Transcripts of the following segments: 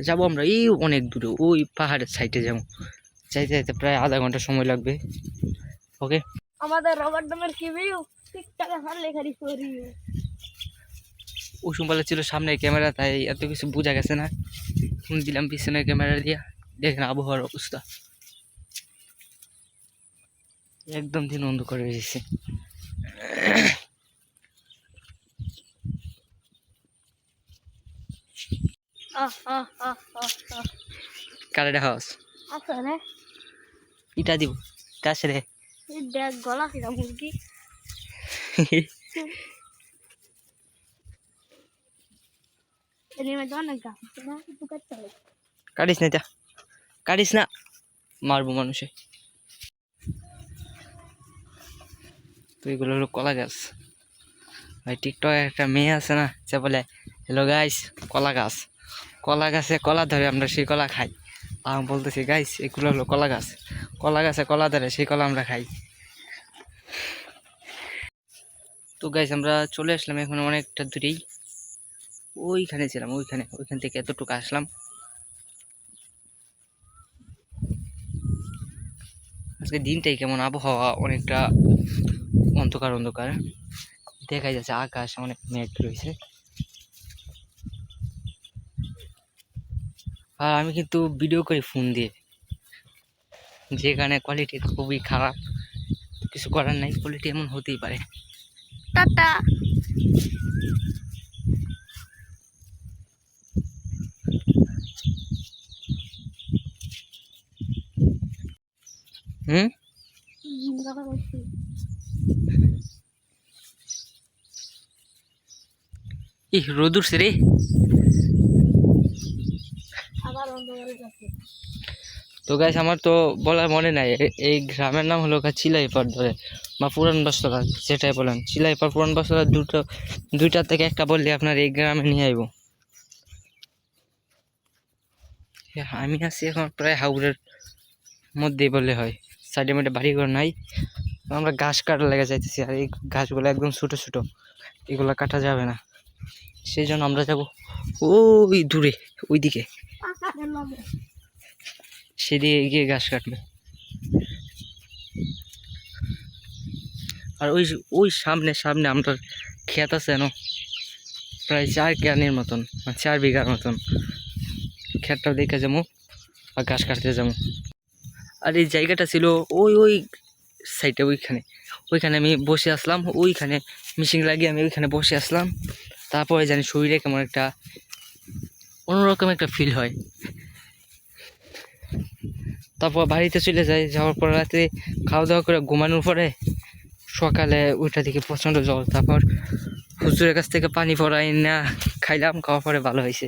যাবো আমরা এই অনেক দূরে, ওই পাহাড়ের সাইডে যাবো। যাইতে যাইতে প্রায় আধা ঘন্টা সময় লাগবে। ওকে, আমাদের রবার ডোমের কি ভিউ, টিকটকে হারলে খালি করি। ওই সময় ছিল সামনে ক্যামেরা, তাই এত কিছু বোঝা গেছে না। ফোন দিলাম পিছনে ক্যামেরা দিয়া, দেখেন আবহাওয়ার অবস্থা একদম দিন অন্ধকার হয়ে গেছে। কারেন্ট হাউস আসলে ইটা দিব কাছে রে দেখ গলা কিনা মুরগি। এর মধ্যে অনেক গাছ আছে না, একটু কাটতে হবে। কাটিস না, কাটিস না, মারবো মানুষে। তো এগুলো হলো কলা গাছ। ভাই টিকটকে একটা মেয়ে আছে না, সে বলে হ্যালো গাইস কলা গাছ, কলা গাছে কলা ধরে আমরা সেই কলা খাই। আমি বলতেছি গাইস এগুলো হলো কলা গাছ, কলা গাছে কলা ধরে সেই কলা আমরা খাই। তো গাইস আমরা চলে আসলাম এখন অনেকটা দূরেই, ওইখানে ছিলাম, ওইখান থেকে এতটুকু আসলাম। আজকে দিনটাই কেমন, আবহাওয়া অনেকটা অন্ধকার অন্ধকার দেখা যাচ্ছে, আকাশ অনেক মেঘ রয়েছে। আর আমি কিন্তু ভিডিও করি ফোন দিয়ে, যেখানে কোয়ালিটি খুবই খারাপ, কিছু করার নাই, কোয়ালিটি এমন হতেই পারে। টাটা। হুম, ই রোদ উঠছে রে। আবার অন্ধকারে যাচ্ছে। তো গাইস আমার তো বলার মনে নাই, এই গ্রামের নাম হলো চিলাইপাড় ধরে বা পুরান বস্তরা, সেটাই বলেন চিলাইপাড় পুরান বস্তরা, দুইটা থেকে একটা বললে আপনার এই গ্রামে নিয়ে আইব। আমি আছি এখন প্রায় হাওড়ের মধ্যেই বললে হয়, সাইডে মাইডে বাড়িঘর নাই। আমরা ঘাস কাটা লেগে যাইতেছি, আর এই ঘাসগুলো একদম ছোটো ছোটো, এগুলো কাটা যাবে না, সেই জন্য আমরা যাবো ওই দূরে, ওইদিকে, সেদিকে গিয়ে ঘাস কাটবো। আর ওই ওই সামনে সামনে আমরা ক্ষেত আছে না, প্রায় 4 ক্যানের মতন, 4 বিঘার মতন, ক্ষেতটাও দেখে যাবো আর ঘাস কাটতে যাবো। আর এই জায়গাটা ছিল ওই ওই সাইডে, ওইখানে আমি বসে আসলাম, ওইখানে মিশিং লাগিয়ে আমি ওইখানে বসে আসলাম। তারপরে জানি শরীরে কেমন একটা অন্যরকম একটা ফিল হয়। তারপর বাড়িতে চলে যাই, যাওয়ার পর রাতে খাওয়া দাওয়া করে ঘুমানোর পরে সকালে ওইটা দিকে প্রচণ্ড জল, তারপর হুজুরের কাছ থেকে পানি পড়াই না খাইলাম, খাওয়ার পরে ভালো হয়েছে।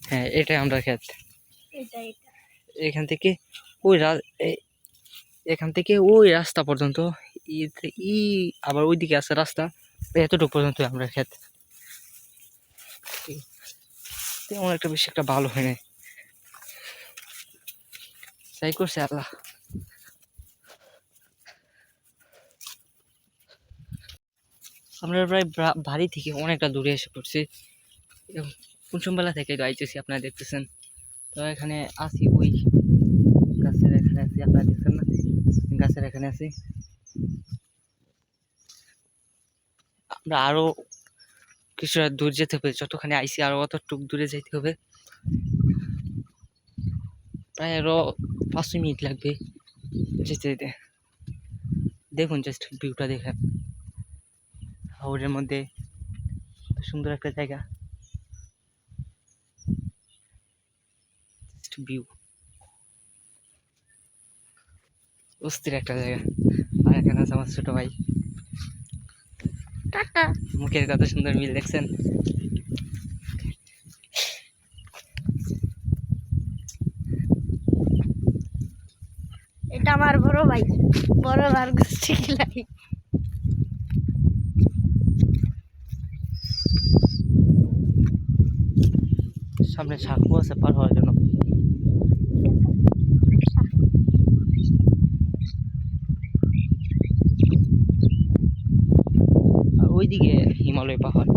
হ্যাঁ এটাই আমরা ক্ষেত। এখান থেকে ওই এখান থেকে ওই রাস্তা পর্যন্ত, ই আবার ওইদিকে আছে রাস্তা, এতটুকু পর্যন্ত আমরা ক্ষেত। তেমন একটা বেশি একটা ভালো হয় না, তাই করছে আল্লাহ। আমরা প্রায় বাড়ি থেকে অনেকটা দূরে এসে পড়ছি, কুসুমবেলা থেকে তো আইতেছি, আপনারা দেখতেছেন। তো এখানে আছি, ওই গাছের এখানে আছি, আপনারা দেখছেন না, গাছের এখানে আছি। আমরা আরো কিছুটা দূর যেতে হবে, যতখানি আইছি আরো অতটুকু দূরে যাইতে হবে, প্রায় আরো 5 মিনিট লাগবে যেতে যেতে। দেখুন জাস্ট ভিউটা দেখেন, হাওড়ের মধ্যে সুন্দর একটা জায়গা, ভিউ অস্থির একটা জায়গা। আর এখানে আছে আমার ছোট ভাই, মুখের কত সুন্দর মিল দেখছেন। এটা আমার বড় ভাই, বড় ভাই গোষ্ঠী খেলাই। সামনে সাঁকো আছে পার হওয়ার জন্য। আর ওইদিকে হিমালয় পাহাড়,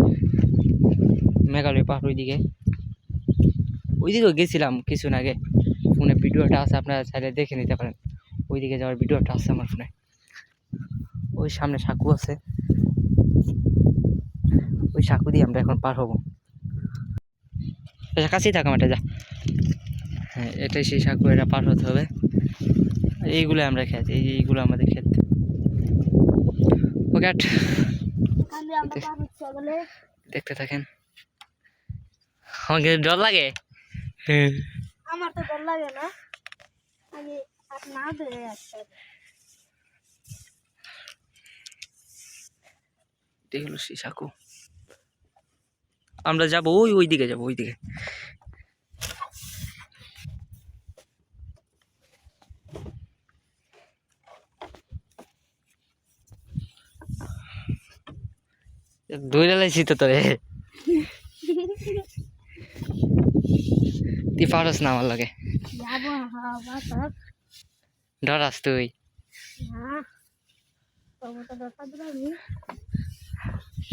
মেঘালয় পাহাড় ওইদিকে। ওইদিকেও গেছিলাম কিছুদিন আগে, ফোনে ভিডিওটা আছে, আপনারা চাইলে দেখে নিতে পারেন। ওইদিকে যাওয়ার ভিডিওটা আছে আমার ফোনে। ওই সামনে সাঁকু আছে, ওই সাঁকু দিয়ে আমরা এখন পার হবো। আচ্ছা কাছেই থাকা মাঠে যা। হ্যাঁ এটাই সেই সাঁকু, এটা পার হতে হবে। এইগুলো আমরা খেত, এইগুলো আমাদের ক্ষেত। ওকে দেখতে থাকেন। আমাকে ডর লাগে। আমার তো ডর লাগে না, আমি না ধরে আসতে। এটাই হলো সেই সাঁকু। আমরা যাবো ওই দিকে, যাবো ওই দিকে। দৌড়ে লাইছি তো তোরে, তুই পারস না আমার লাগে। যাবো ডরাস তুই? না, তবু তো ডরটা দিলাম।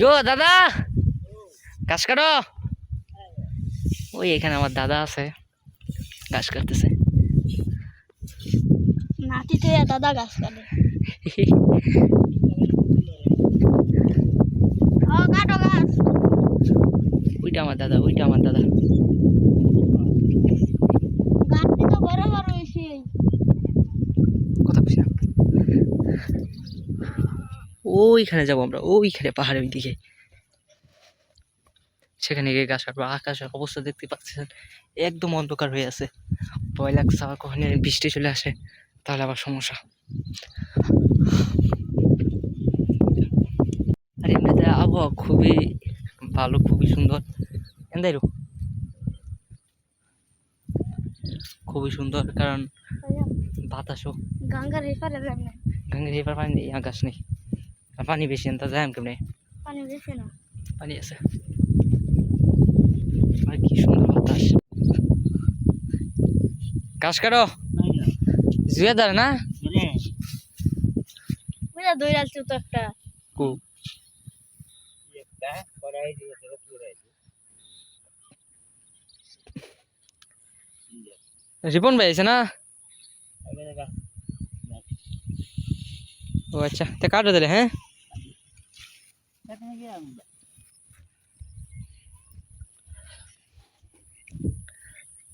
ও দাদা ঘাস কাটো। ওই এখানে আমার দাদা আছে, ঘাস কাটতেছে। নাতিতে দাদা গাছ কাটে। ও কাটো গাছ। ওইটা আমার দাদা, ওইটা আমার দাদা। গাছটি তো বড় বড় হয়েছে। কথা বুঝি না। ওইখানে যাবো আমরা, ওইখানে পাহাড়ের দিকে। সেখানে গিয়ে গাছ কাটবো। আকাশের অবস্থা দেখতে পাচ্ছেন, একদম অন্ধকার হয়ে আছে। ভয় লাগছে, আবার কখন বৃষ্টি চলে আসে তাহলে আবার সমস্যা। আর এমনিতে আবহাওয়া খুবই ভালো, খুবই সুন্দর। এন্দাইরু খুবই সুন্দর, কারণ বাতাসও। গঙ্গার এপারে রান্না গঙ্গার এবার পানি নেই, আকাশ নেই, আর পানি বেশি তা যায় কেমনে। পানি বেশি না, পানি আছে। আর কি সুন্দর বাতাস। ঘাস কাটো জুয়ে ধরে না। বুঝা দই রাখছি তো একটা। কু রিপন ভাই আছে না? ও আচ্ছা, তা কাটো দিলে। হ্যাঁ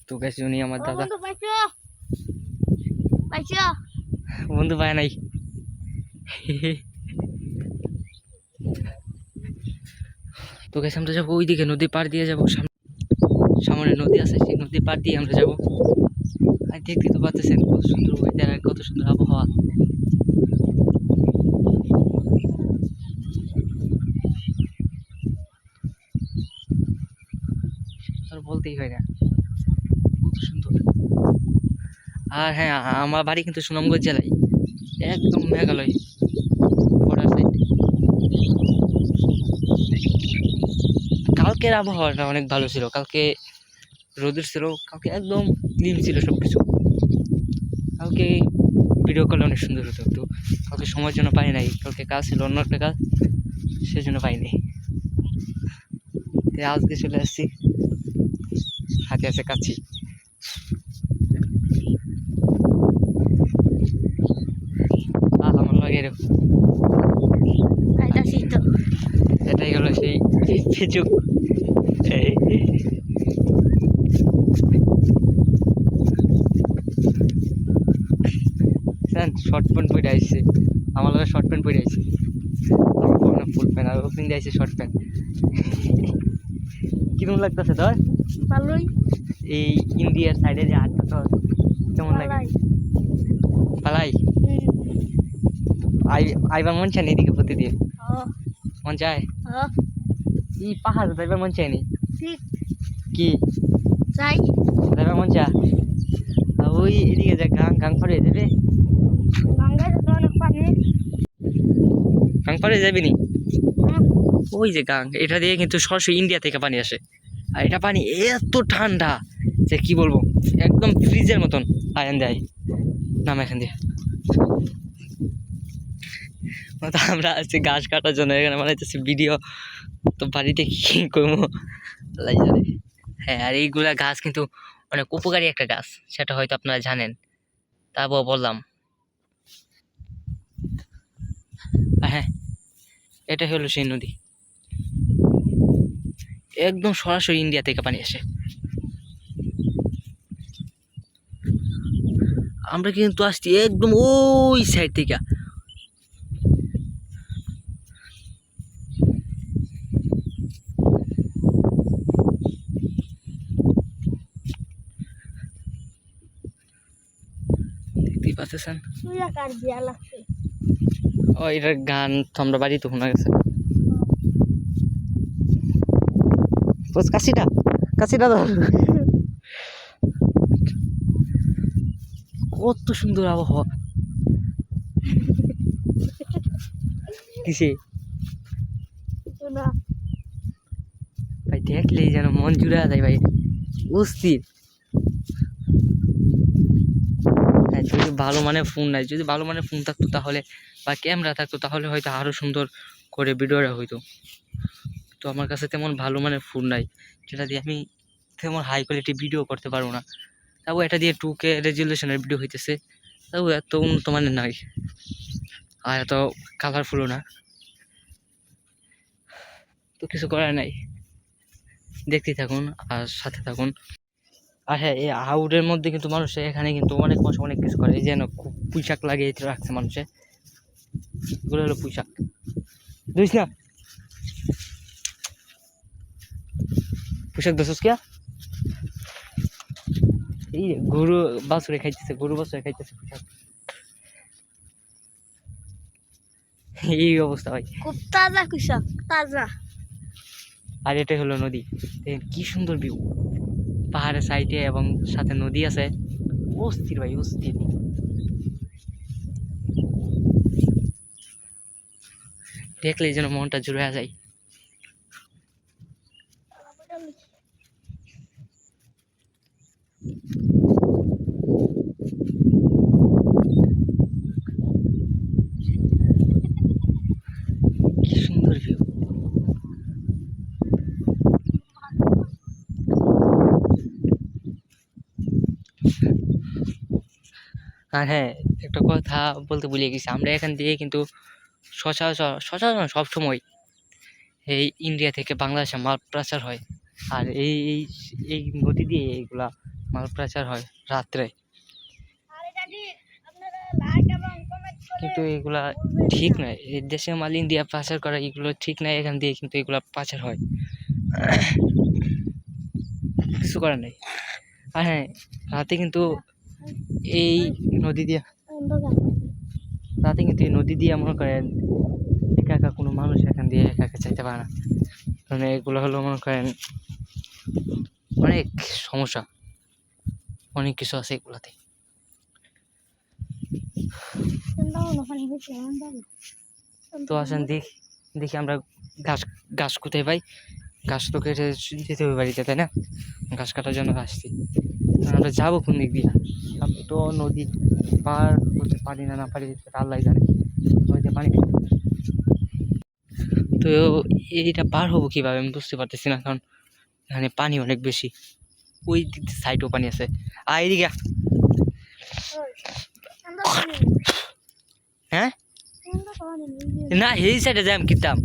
তো গেছি, উনি আমার দাদা। বন্ধু পাইছো? পাইছো? বন্ধু পায় নাই। তো গেছি আমরা যাবো ওইদিকে, নদী পার দিয়ে যাবো। সামনে নদী আছে, সেই নদী পার দিয়ে আমরা যাবো। আর দেখতে তো পাচ্ছেন কত সুন্দর ওয়েদার আর কত সুন্দর আবহাওয়া। আর বলতেই হয় না, কত সুন্দর। আর হ্যাঁ, আমার বাড়ি কিন্তু সুনামগঞ্জ জেলায়, একদম মেঘালয় বর্ডার সাইড। কালকের আবহাওয়াটা অনেক ভালো ছিল, কালকে রোদের ছিল, কালকে একদম ক্লিন ছিল সব কিছু। কালকে ভিডিও কলে অনেক সুন্দর হতো, তো কালকে সময়ের জন্য পাই নাই। কালকে কাজ ছিল, অন্য একটা কাজ, সেজন্য পাইনি। আজকে চলে আসছি, হাতে আছে কাছি। আমার লাগে এরকম। এটাই হলো সেই ফেচুক। শর্ট প্যান্ট পরে আসছে, আমার লোক শর্ট প্যান্ট পরে আসছে। আমার কোনো ফুল প্যান্ট, আর ওপেন দিয়ে আসছে শর্ট প্যান্ট। কিরকম লাগতেছে তোর? ভালোই। এই ইন্ডিয়ার সাইডে যে হাটটা তোর কেমন লাগে? পালাই আইবার মন চায় না এদিকে প্রতিদিন? মন চায়? এই পাহাড় যাইবার মন চায় নি? ঠিক কি চাই যাইবার মন চা? ওই এদিকে যে গাং পার হয়ে যাবে। গঙ্গায় তো অনেক পানি। গাং পার হয়ে যাবি নি? ওই যে গাং, এটা দিয়ে কিন্তু সরাসরি ইন্ডিয়া থেকে পানি আসে। আর এটা পানি এত ঠান্ডা যে কি বলবো, একদম ফ্রিজের মতন আয়ন দেয়। নাম এখান দিয়ে আমরা আছি ঘাস কাটার জন্য, এখানে বানাইতেছি ভিডিও। তো বাড়িতে কি করবো হ্যাঁ, আর এইগুলা গাছ কিন্তু অনেক উপকারী একটা গাছ, সেটা হয়তো আপনারা জানেন, তারপর বললাম। আর হ্যাঁ, এটা হলো সেই নদী, একদম সরাসরি ইন্ডিয়া থেকে পানি আসে। আমরা কিন্তু আসছি একদম ওই সাইড থেকে। দেখতেই পাচ্ছেন। তুই কার দিয়া লাগছে ও, এটার গান তো আমরা বাড়িতে শোনা গেছে। কাশিটা কাশিটা ধর। কত সুন্দর আবহাওয়া। কিসে না ভাই, দেখলেই যেন মন জুড়ে যায় ভাই, অস্থির। হ্যাঁ, যদি ভালো মানের ফোন নাই, যদি ভালো মানের ফোন থাকতো তাহলে, বা ক্যামেরা থাকতো তাহলে হয়তো আরো সুন্দর করে ভিডিওটা হইতো। তো আমার কাছে তেমন ভালো মানের ফোন নাই, যেটা দিয়ে আমি তেমন হাই কোয়ালিটি ভিডিও করতে পারবো না। তাও এটা দিয়ে 2K রেজুলেশনের ভিডিও হইতেছে, তাও এত উন্নত মানের নাই, আর এত কালারফুলও না। তো কিছু করার নাই, দেখতেই থাকুন আর সাথে থাকুন। আর হ্যাঁ, এই হাউডের মধ্যে কিন্তু মানুষে এখানে কিন্তু অনেক মানুষ অনেক কিছু করে, এই যেন পুঁইশাক লাগিয়ে রাখছে মানুষে, এগুলো হলো পুঁইশাক। বুঝিস না পুঁইশাক দোষস কিয়া, এই গরু বাছুরে খাইতেছে, গরু বাছুরে খাইতেছে পুঁইশাক, এই অবস্থা ভাই। খুব তাজা কৃষক তাজা আর এটাই হলো নদী, দেখেন কি সুন্দর ভিউ, পাহাড়ের সাইডে এবং সাথে নদী আছে, অস্থির ভাই অস্থির। দেখলেই যেন মনটা জুড়ে যায়। কি সুন্দর ভিউ। আর হ্যাঁ, একটা কথা বলতে ভুলে গেছি, আমরা এখান দিয়ে কিন্তু সচরাচর সব সময় এই ইন্ডিয়া থেকে বাংলাদেশে মাল পাচার হয়। আর এই এই এই নদী দিয়ে এইগুলা মাল পাচার হয় রাত্রে। কিন্তু এগুলা ঠিক নয়, এই দেশে মাল ইন্ডিয়া পাচার করা এগুলো ঠিক নয়, এখান দিয়ে কিন্তু এগুলা পাচার হয়, কিছু করার নেই। আর হ্যাঁ, রাতে কিন্তু এই নদী দিয়ে মনে করেন একা একা কোনো মানুষ এখান দিয়ে একা একা চাইতে পারে না, মানে এগুলো হলো মনে করেন অনেক সমস্যা, অনেক কিছু আছে এগুলাতে। তো আসেন দেখি আমরা ঘাস ঘাস কোথায় পাই, ঘাস তো কেটে যেতে হবে বাড়িতে, তাই না? ঘাস কাটার জন্য আসছি, আমরা যাবো কোন দিক দিয়ে, আমি তো নদী পার হতে পারি না পারি সেটা আল্লাহ জানে, নদীতে পানি নেই। তো এইটা পার হবো কিভাবে আমি বুঝতে পারতেছি না, কারণ এখানে পানি অনেক বেশি, ওই দিক সাইডেও পানি আছে। আর এদিকে হ্যাঁ, না এই সাইডে যাই আমি কিতাম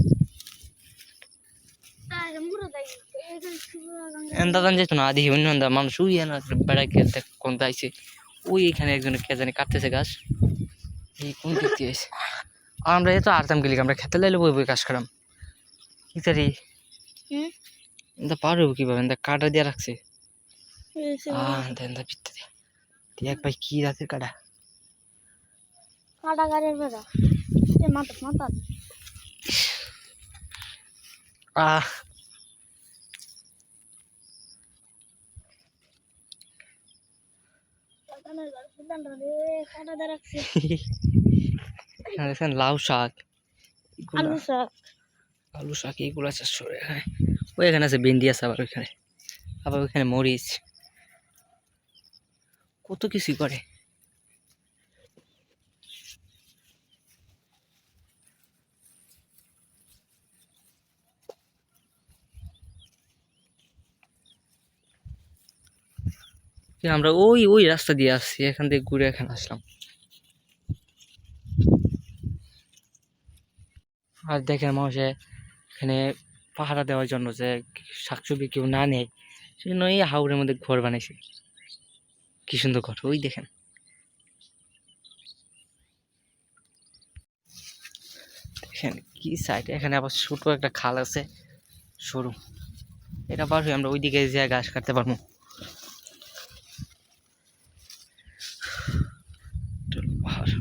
দাদান যেত না, আদি অন্য মানুষ ওই বেড়ায় খেলতে কোন আইছে, ওই এখানে একজনে কে জানি কাটতেছে গাছ, এই কোন দিক দিয়ে আছে। আর আমরা এত আরতাম গেলি, আমরা খেতে লাইলে বই বই গাছ খারাম কি তারি, পার হবো কিভাবে, কাটা দিয়ে রাখছে। পিঠতে দেখ ভাই কি রাতের কাটা, কাটা গাড়ির বেড়া মাথা মাথা আহ দেখছেন লাউ শাক, আলু শাক আলু শাক এগুলো চাষ করে এখানে, ওই এখানে আছে ভেন্ডি আছে, আবার ওইখানে মরিচ, কত কিছুই করে। আমরা ওই ওই রাস্তা দিয়ে আসছি, এখান থেকে ঘুরে এখানে আসলাম। আর দেখেন মানুষে এখানে পাহারা দেওয়ার জন্য যে শাকসবজি কেউ না নেয় সেজন্য এই হাওরের মধ্যে ঘর বানাইছে। কি সুন্দর ঘর, ওই দেখেন। দেখেন কি সাইড, এখানে আবার ছোট একটা খাল আছে সরু, এটা পার হয়ে আমরা ওইদিকে যে ঘাস কাটতে পারবো। পাহাড়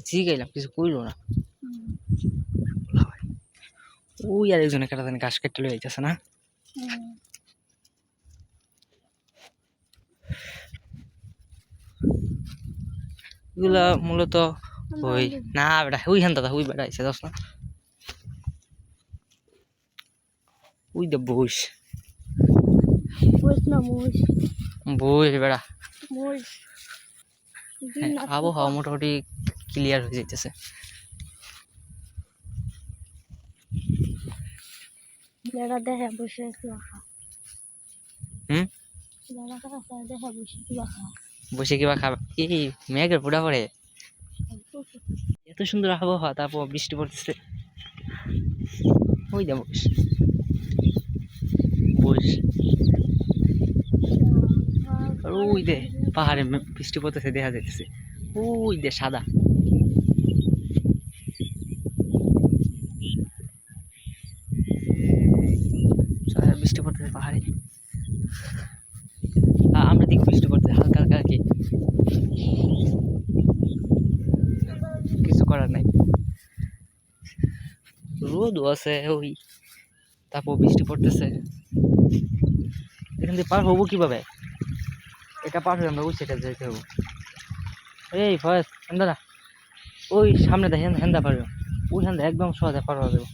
জি গেলাম, কিছু কইলো না। ওই আর একজনে কাটা ঘাস কাটতে লয়ে যাইতেছে না। এগুলা মূলত ওই না বেটা ওই হান দাদা ওই বেটা আইসে দশ না, ওই দে বইস বইস বেড়া। আবহাওয়া মোটামুটি ক্লিয়ার হয়ে যাইতেছে। হুম বসে কিবা খাবে, এই মেঘের পুরা পড়ে, এত সুন্দর আবহাওয়া তারপর বৃষ্টি পড়তেছে। ওই দে বইস বইস, আর ওই দে পাহাড়ে বৃষ্টি পড়তেছে দেখা যাইতেছে, ওই দে সাদা। বৃষ্টি পড়তেছে পাহাড়ে, আমরা দিক বৃষ্টি পড়তেছে হালকা হালকা আর কি, কিছু করার নাই। রোদও আছে ওই, তারপর বৃষ্টি পড়তেছে। এখান থেকে পার হবো কিভাবে? এটা পার হয়ে আমরা ওই সেটা যেতে হবো। এই ফয়েজ দাদা ওই সামনে দেখেন হেন্দা পারবে, ওই হেন্দা একদম সহজে পার হয়ে যাবো।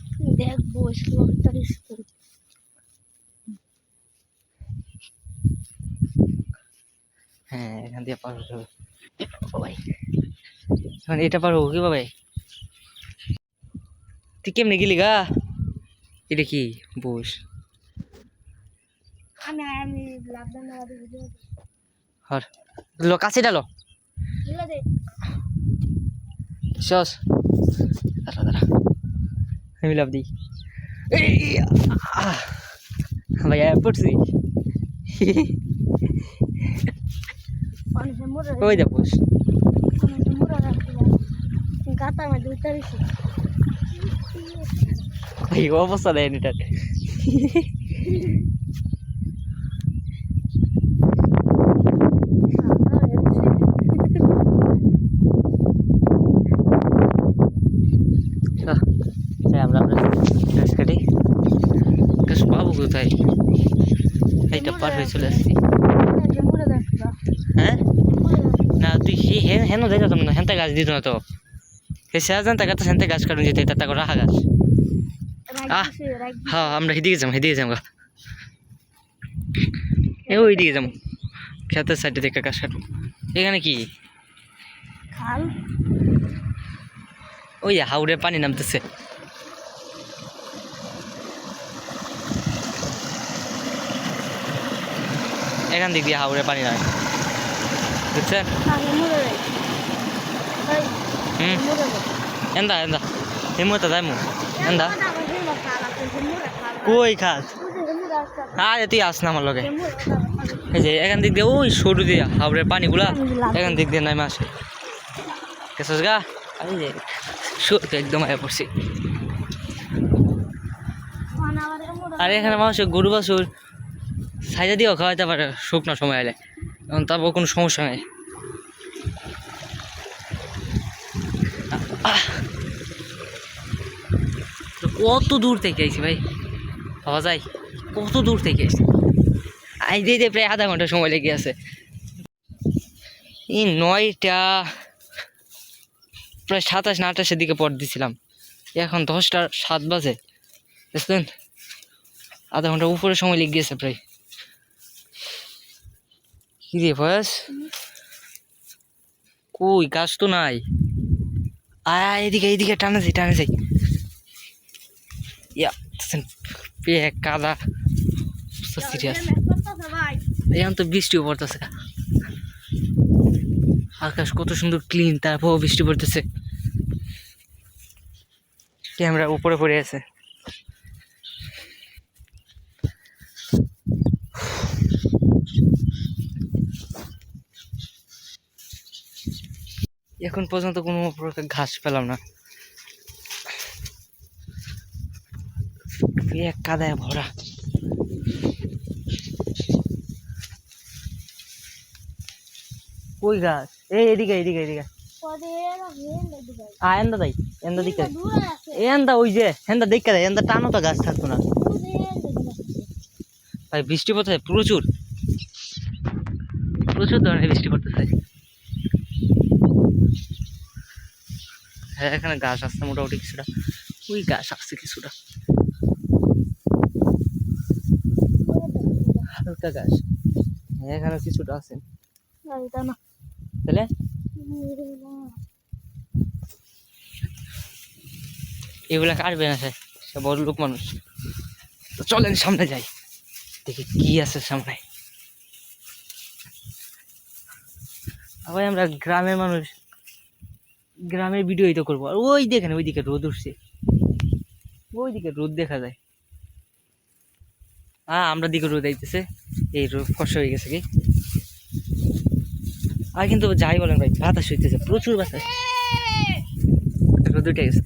হ্যাঁ এখান দিয়ে পার হতে হবে। ও ভাই এখন এটা পার হবো কিভাবে? তুই কেমনে গেলি গা? এটা কি বস হর লো কাছে ডালো সস, দাঁড়া দাঁড়া আমি লাভ দিই। ভাই পড়ছি ওই দে বস এই অবস্থা দেয় এটা। আমরা গাছ কাটি, গাছ পাবো কোথায়? এইটা পার হয়ে চলে আসছি। হ্যাঁ না তুই হেন যাইতাম না, হেনতে গাছ দিত না তো, সেজান টাকা তো হেনতে গাছ কাটুন যেতে তার টাকা রাখা গাছ। হ্যাঁ আমরা হেদিকে যাম গা, ওইদিকে যাবো খেতের সাইডে থেকে গাছ কাটবো। এখানে কি ওই হাওড়ে পানি নামতেছে, এখান দিক দিয়ে হাওড়ে পানি নামে বুঝছেন। এন্দা হিমতা যাই মু এন্দা কই খাস? আরে তুই আস না আমার লগে, এই যে এখান দিক দিয়ে ওই সরু দিয়ে হাওড়ের পানিগুলা এখান দিক দিয়ে নামে আসে গেছস গা। এই যে সরু একদম আয়া পড়ছি। আর এখানে মানুষের গরু বাছুর সাইজা দিয়েও খাওয়াইতে পারে শুকনো সময় এলে, এখন তারপর কোনো সমস্যা নেই। কত দূর থেকে আইছি ভাই, পাওয়া যায় কত দূর থেকে আইছি, আই দিয়ে প্রায় আধা ঘন্টা সময় লেগে আছে। এই 9টা প্রায় 27 না 28-এর দিকে পর দিছিলাম, এখন 10টা 7 বাজে বুঝলেন, আধা ঘন্টার উপরে সময় লেগে গেছে প্রায়। কি রে বয়স কই গাছ তো নাই, আয় এদিকে টানে যাই ইয়া কাদা সিরিয়াস ভাই এখন তো বৃষ্টিও পড়তেছে আকাশ কত সুন্দর ক্লিন তারপর বৃষ্টি পড়তেছে ক্যামেরা উপরে পড়ে আছে এখন পর্যন্ত কোনো প্রকার ঘাস পেলাম না এক কাদায় ভরা কই গাছ এদিকে এদিকে এদিকে এন্দা দাই এন্দা দিকে এন্দা ওই যে হেন্দা দেখে দেয় এন্দা টানো তো গাছ থাকতো না ভাই বৃষ্টি পড়তেছে প্রচুর প্রচুর ধরনের বৃষ্টি পড়তেছে হ্যাঁ এখানে গাছ আসছে মোটামুটি কিছুটা ওই গাছ আসছে কিছুটা হালকা গাছ হ্যাঁ এখানে কিছুটা আছে তাহলে এগুলা কাটবে না স্যার সে বড় লোক মানুষ তো চলেন সামনে যাই দেখি কি আছে সামনে আবার আমরা গ্রামের মানুষ গ্রামের ভিডিওই তো করবো আর ওই দেখেন ওইদিকে রোদ উঠছে ওইদিকে রোদ দেখা যায় হ্যাঁ আমরা দিকে রোদ আইতেছে এই রোদ ফসা হয়ে গেছে কি আর কিন্তু যাই বলেন ভাই বাতাস হইতেছে প্রচুর বাতাস রোদ উঠে গেছে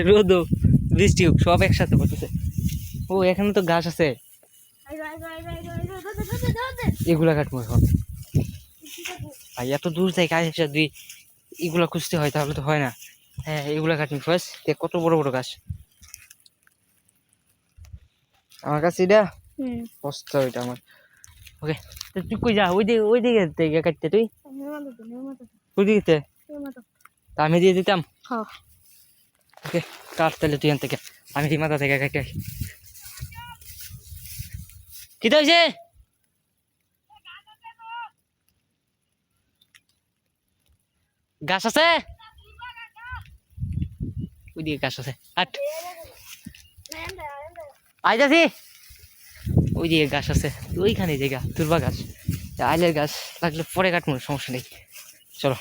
রোদ বৃষ্টি হোক সব একসাথে পড়তেছে ও এখানে তো গাছ আছে এগুলা কাটবো এখন ভাই এত দূর থেকে কাজ এসে যদি এগুলা খুঁজতে হয় তাহলে তো হয় না হ্যাঁ এগুলা কাটবি ফার্স্ট দেখ কত বড় বড় গাছ আমার কাছে এটা বস্তা ওইটা আমার ওকে তুই কই যা ওই দিকে থেকে কাটতে তুই ওই দিকে তা আমি দিয়ে দিতাম ওকে কাট তাহলে তুই এখান থেকে আমি এই মাথা থেকে কাটতে কি হয়েছে গাছ আছে ওইদিকে গাছ আছে আট আইতাছি ওইদিকে গাছ আছে ওইখানে জায়গা দুর্বা গাছ আইলের গাছ লাগলে পরে কাটবো সমস্যা নেই চলো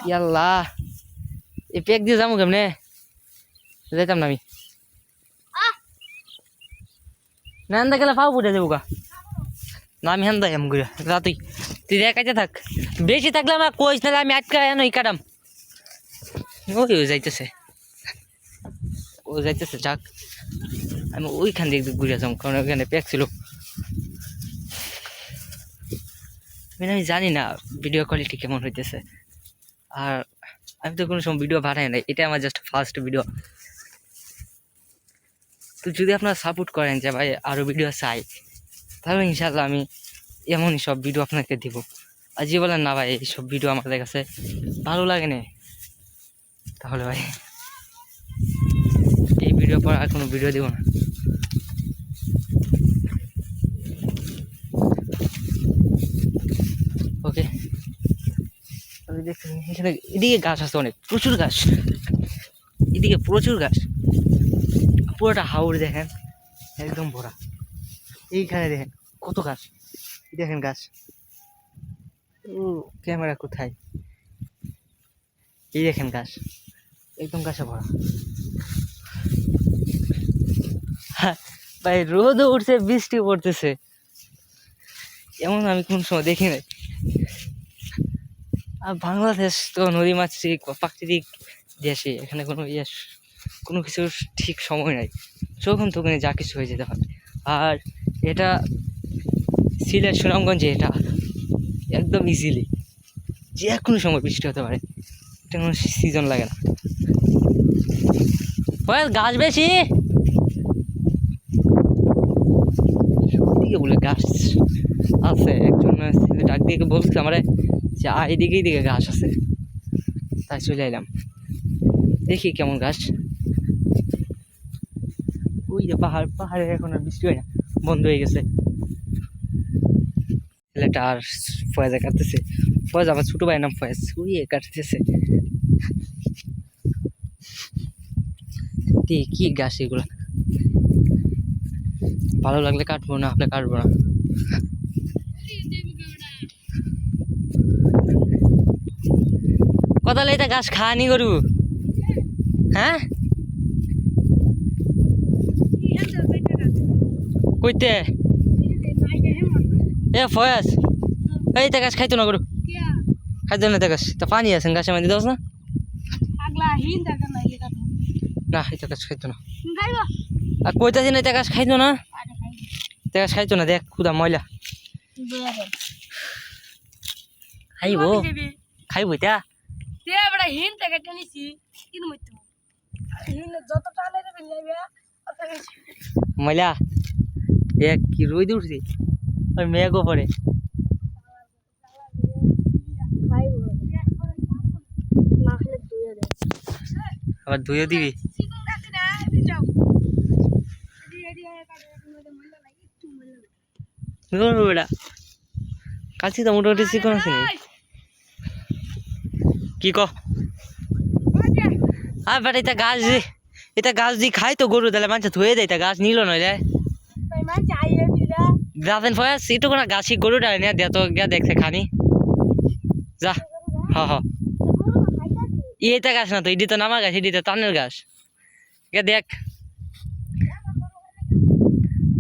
ইয়াল্লা এই প্যাক দিয়ে যাবো কেমনে যাইতাম না আমি না হেন্দা গেলে পাও বুঝে যাবো গা না আমি হেন্দা এম ঘুরে তুই তুই দেখাইতে থাক বেশি থাকলে আমার কইস তাহলে আমি আটকা এনো কাটাম ওই যাইতেছে ও যাইতেছে যাক আমি ওইখান দিয়ে ঘুরে যাবো কারণ ওইখানে প্যাক ছিল আমি জানি না ভিডিও কোয়ালিটি কেমন হইতেছে আর আমি তো কোনো সময় ভিডিও বানাই নাই এটা আমার জাস্ট ফার্স্ট ভিডিও তো যদি আপনারা সাপোর্ট করেন যে ভাই আরও ভিডিও চাই তাহলে ইনশাল্লাহ আমি এমনই সব ভিডিও আপনাকে দিব আর যে বলেন না ভাই এইসব ভিডিও আমাদের কাছে ভালো লাগে না তাহলে ভাই এই ভিডিও পর আর কোনো ভিডিও দেবো না ওকে আমি দেখছি এখানে এদিকে গাছ আছে অনেক প্রচুর গাছ এদিকে প্রচুর গাছ পুরোটা হাওর দেখেন একদম ভরা এইখানে দেখেন কত গাছ দেখেন গাছ ও ক্যামেরা কোথায় এই দেখেন গাছ একদম গাছে ভরা ভাই রোদও উঠছে বৃষ্টি পড়তেছে এমন আমি কোন সময় দেখি নাই আর বাংলাদেশ তো নদী মাতৃক বা প্রাকৃতিক দেশে এখানে কোনো কিছুর ঠিক সময় নাই যখন তখন যা কিছু হয়ে যেতে হয় আর এটা সিলেট সুনামগঞ্জে এটা একদম ইজিলি যে কোনো সময় বৃষ্টি হতে পারে এটা কোনো সিজন লাগে না গাছ বেশি সত্যি বলে গাছ আছে একজন ডাক দিয়ে বলছে আমার যে এইদিকে দিকে গাছ আছে তাই চলে এলাম দেখি কেমন গাছ ওই যে পাহাড়ে এখন আর বৃষ্টি হয় না বন্ধ হয়ে গেছে ছেলেটা আর ফয়েজা কাটতেছে ফয়েজ আমার ছোট ভাইয়ের নাম ফয়েজ, ওই কাটতেছে। কি গাছ এগুলা, ভালো লাগলে কাটবো, না হলে কাটবো না। কথা লাইতে গাছ খাওয়ানি গরু, হ্যাঁ কইতে এ ফয়েজ, এই তে গাছ খাইতো না গরু, খাইতো না তে গাছ, তা পানি আছে গাছের মধ্যে দাস না, না এটা গাছ খাইতো না। আর কইতাছি না তে গাছ খাইতো না, তে গাছ খাইতো না, দেখ খুদা ময়লা খাইবো, খাইবো এটা ময়লা। দেখ কি রোদ উঠছে আর মেঘও পড়ে, আবার ধুয়ে দিবি। বেটা কাছি তো মোটামুটি চিকন আছে নি, কি ক আর বেটা এটা গাছ দি খাই তো গরু, তাহলে মানুষ ধুয়ে দেয়, তা গাছ নিল নইলে গাছেন ফয়াস একটু কোনো গাছি গরু ডালে নিয়ে দে তো গিয়া দেখছে খানি যা। হ হ এটা গাছ না তো, এটি তো নামা গাছ, এটি তো টানের গাছ, গে দেখ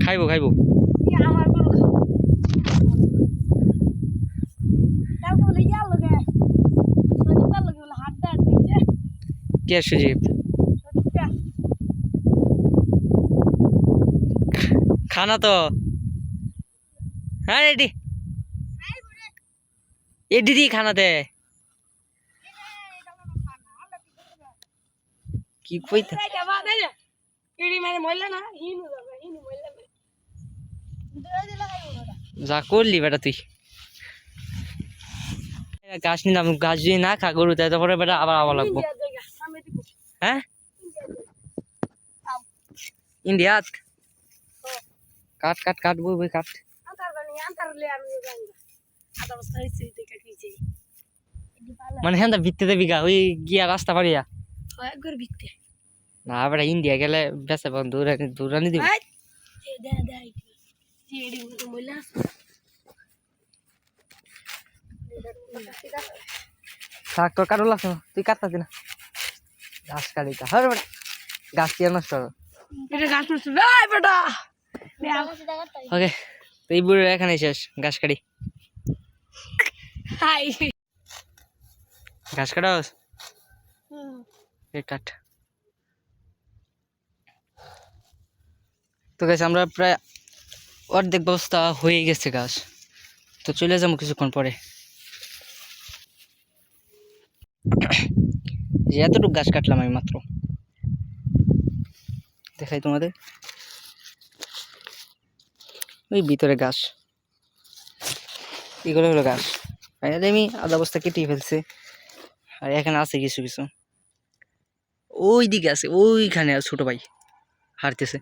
খাইবো খাইবো। কে সুজিত খানা তো, হ্যাঁ এটি এটি দি খানাতে কি কইতা যা করলি বেটা তুই, গাছ নিলাম, গাছ যদি না খা গরু তারপরে বেটা আবার আবার লাগবো। হ্যাঁ ইন্ডিয়াত কাট কাট কাট বই বই কাট, মানে হ্যাঁ ভিত্তিতে বিঘা ওই গিয়া রাস্তা পারিয়া না বেটা ইন্ডিয়া গেলে বেসে দূরানি দিব। থাক তোর কাটু লাগছে না, তুই কাটতাছি না, গাছ কাটিতা হরে বেটা, গাছ দিয়ে নষ্ট হবে। ওকে তো এই বুড়ো এখানে শেষ, গাছ কাটি ঘাস কাটাস কাট। তো গাছ আমরা প্রায় অর্ধেক ব্যবস্থা হয়ে গেছে গাছ, তো চলে যাবো কিছুক্ষণ পরে। যে এতটুকু গাছ কাটলাম আমি মাত্র, দেখাই তোমাদের ওই ভিতরে গাছ, এগুলো হলো গাছ, আমি আধা বস্তা কেটে ফেলছে, আর এখানে আছে কিছু কিছু, ওই দিকে আছে ওইখানে ছোট ভাই হারতেছে।